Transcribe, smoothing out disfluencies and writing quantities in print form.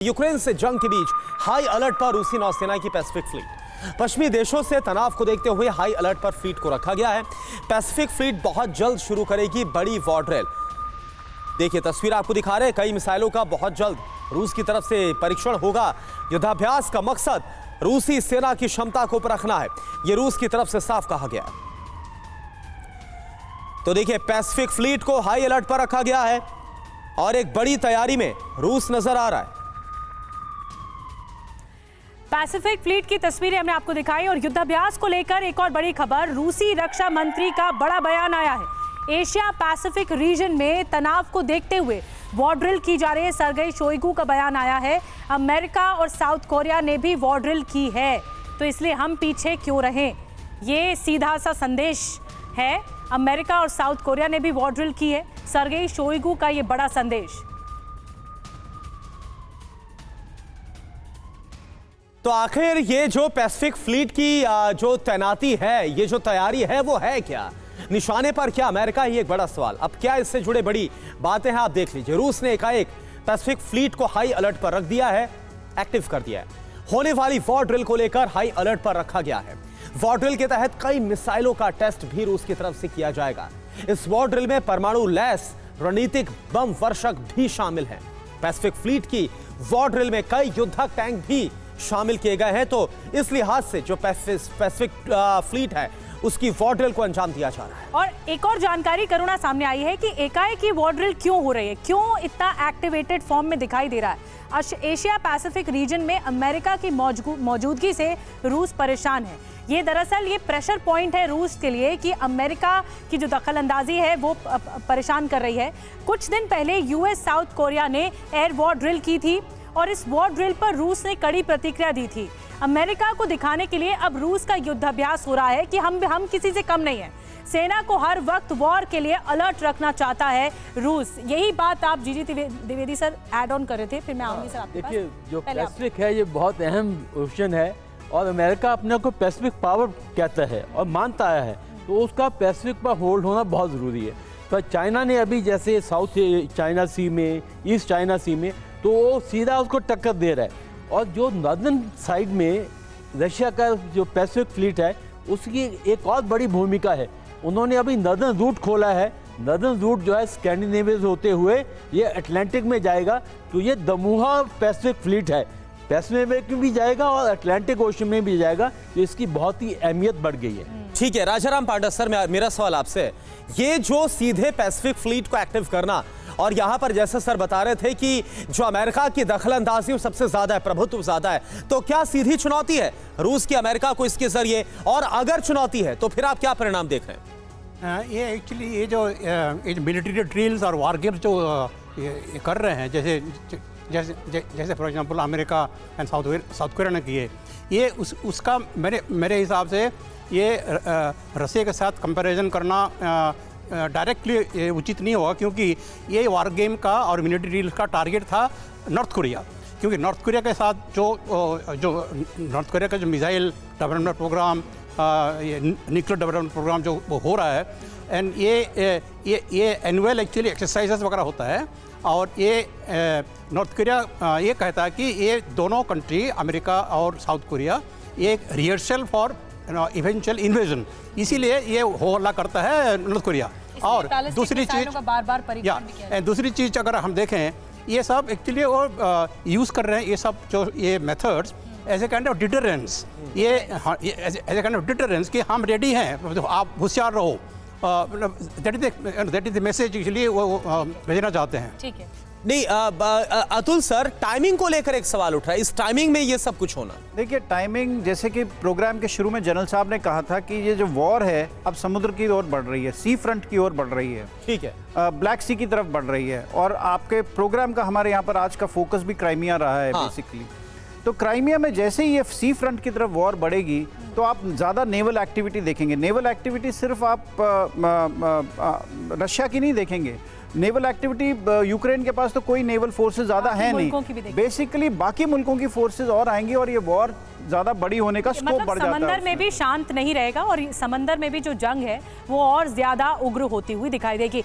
Ukraine से जंग के बीच हाई अलर्ट पर रूसी नौसेना की पैसिफिक फ्लीट। पश्चिमी देशों से तनाव को देखते हुए हाई अलर्ट पर फ्लीट को रखा गया है। पैसिफिक फ्लीट बहुत जल्द शुरू करेगी बड़ी वॉर ड्रिल। देखिए तस्वीर आपको दिखा रहे हैं, कई मिसाइलों का बहुत जल्द रूस की तरफ से परीक्षण होगा। युद्धाभ्यास का मकसद रूसी सेना की क्षमता को परखना है, यह रूस की तरफ से साफ कहा गया है। तो देखिए पैसिफिक फ्लीट को हाई अलर्ट पर रखा गया है और एक बड़ी तैयारी में रूस नजर आ रहा है। पैसिफिक फ्लीट की तस्वीरें हमने आपको दिखाई और युद्धाभ्यास को लेकर एक और बड़ी खबर, रूसी रक्षा मंत्री का बड़ा बयान आया है। एशिया पैसिफिक रीजन में तनाव को देखते हुए वॉर ड्रिल की जा रही है। सर्गेई शोइगु का बयान आया है, अमेरिका और साउथ कोरिया ने भी वॉर ड्रिल की है, तो इसलिए हम पीछे क्यों रहें। ये सीधा सा संदेश है, अमेरिका और साउथ कोरिया ने भी वॉर ड्रिल की है। सर्गेई शोइगु का ये बड़ा संदेश। तो आखिर ये जो पैसिफिक फ्लीट की जो तैनाती है, ये जो तैयारी है, वो है क्या? निशाने पर क्या अमेरिका? ही एक बड़ा सवाल। अब क्या इससे जुड़े बड़ी बातें हैं, आप देख लीजिए। रूस ने एकाएक पैसिफिक फ्लीट को हाई अलर्ट पर रख दिया है, एक्टिव कर दिया है। होने वाली वॉर ड्रिल को लेकर हाई अलर्ट पर रखा गया है। वॉर ड्रिल के तहत कई मिसाइलों का टेस्ट भी रूस की तरफ से किया जाएगा। इस वॉर ड्रिल में परमाणु लैस रणनीतिक बम वर्षक भी शामिल हैं। पैसिफिक फ्लीट की वॉर ड्रिल में कई युद्धक टैंक भी शामिल किए गए हैं। तो इस लिहाज से जो पैसिफिक फ्लीट है, उसकी वॉर ड्रिल को अंजाम दिया जा रहा है। और एक और जानकारी करुणा सामने आई है कि एकाएक ही वॉर ड्रिल क्यों हो रही है, क्यों इतना एक्टिवेटेड फॉर्म में दिखाई दे रहा है। एशिया पैसिफिक रीजन में अमेरिका की मौजूदगी से रूस परेशान है। ये दरअसल ये प्रेशर पॉइंट है रूस के लिए कि अमेरिका की जो दखलंदाजी है वो परेशान कर रही है। कुछ दिन पहले यूएस साउथ कोरिया ने एयर वॉर ड्रिल की थी और इस वॉर ड्रिल पर रूस ने कड़ी प्रतिक्रिया दी थी। अमेरिका को दिखाने के लिए अब रूस का युद्धाभ्यास हो रहा है कि हम किसी से कम नहीं है। सेना को हर वक्त वॉर के लिए अलर्ट रखना चाहता है रूस। यही बात आप जीजी द्विवेदी सर ऐड ऑन कर रहे थे, फिर मैं आऊंगी सर आपके पास। देखिए जो पैसिफिक है ये बहुत अहम ओशन है और अमेरिका अपने को पैसिफिक पावर कहता है और मानता आया है, तो उसका पैसिफिक पर होल्ड होना बहुत ज़रूरी है। तो चाइना ने अभी जैसे साउथ चाइना सी में, ईस्ट चाइना सी में, तो वो सीधा उसको टक्कर दे रहा है। और जो नॉर्दर्न साइड में रशिया का जो पैसिफिक फ्लीट है, उसकी एक और बड़ी भूमिका है। उन्होंने अभी नॉर्दर्न रूट खोला है। नॉर्दर्न रूट जो है स्कैंडिनेविया होते हुए ये अटलांटिक में जाएगा। तो ये दमुहा पैसिफिक फ्लीट है, पैसिफिक में भी जाएगा और अटलांटिक ओशन में भी जाएगा। तो इसकी बहुत ही अहमियत बढ़ गई है। ठीक है राजाराम पांडा सर, मेरा सवाल आपसे, ये जो सीधे पैसिफिक फ्लीट को एक्टिव करना, और यहां पर जैसे सर बता रहे थे कि जो अमेरिका की दखलंदाजी सबसे ज्यादा है, प्रभुत्व ज्यादा है, तो क्या सीधी चुनौती है रूस की अमेरिका को इसके जरिए? और अगर चुनौती है तो फिर आप क्या परिणाम देख रहे हैं? ये एक्चुअली ये जो मिलिट्री ड्रिल्स और वार गेम्स जो ये कर रहे हैं, जैसे for example America and south Korea ने किए, ये उसका मेरे हिसाब से ये रसिया के साथ कंपैरिजन करना डायरेक्टली उचित नहीं होगा, क्योंकि ये वार गेम का और मिलिट्री ड्रिल का टारगेट था नॉर्थ कोरिया। क्योंकि नॉर्थ कोरिया के साथ जो नॉर्थ कोरिया का जो missile development program, nuclear development program जो वो हो रहा है, एंड ये एनुअल एक्चुअली एक्सरसाइजेस वगैरह होता है। और ये नॉर्थ कोरिया ये कहता है कि ये दोनों कंट्री अमेरिका और साउथ कोरिया ये एक रिहर्सल फॉर इवेंचुअल इन्वेजन, इसीलिए ये होला करता है नॉर्थ कोरिया। और दूसरी चीज़ अगर हम देखें, ये सब एक्चुअली वो यूज़ कर रहे हैं ये सब जो ये methods as a kind of deterrence, ये as a kind of deterrence कि हम रेडी हैं, आप होशियार रहो। That is the message actually वो भेजना चाहते हैं। ठीक है। नहीं अतुल सर, टाइमिंग को लेकर एक सवाल उठ रहा है, इस टाइमिंग में ये सब कुछ होना। देखिए टाइमिंग, जैसे कि प्रोग्राम के शुरू में जनरल साहब ने कहा था कि ये जो वॉर है अब समुद्र की ओर बढ़ रही है, सी फ्रंट की ओर बढ़ रही है। ठीक है। ब्लैक सी की तरफ बढ़ रही है। और आपके प्रोग्राम का हमारे यहाँ पर आज का फोकस भी क्राइमिया रहा है। बेसिकली तो क्राइमिया में जैसे ही ये सी फ्रंट की तरफ वॉर बढ़ेगी तो आप ज़्यादा नेवल एक्टिविटी देखेंगे। नेवल एक्टिविटी सिर्फ आप रशिया की नहीं देखेंगे, नेवल एक्टिविटी यूक्रेन के पास तो कोई नेवल फोर्सेस ज़्यादा है नहीं, बेसिकली बाकी मुल्कों की फोर्सेस और आएंगी और ये वॉर ज़्यादा बड़ी होने का स्कोप बढ़ जाता है। समंदर में भी शांत नहीं रहेगा और समंदर में भी जो जंग है वो और ज़्यादा उग्र होती हुई दिखाई देगी।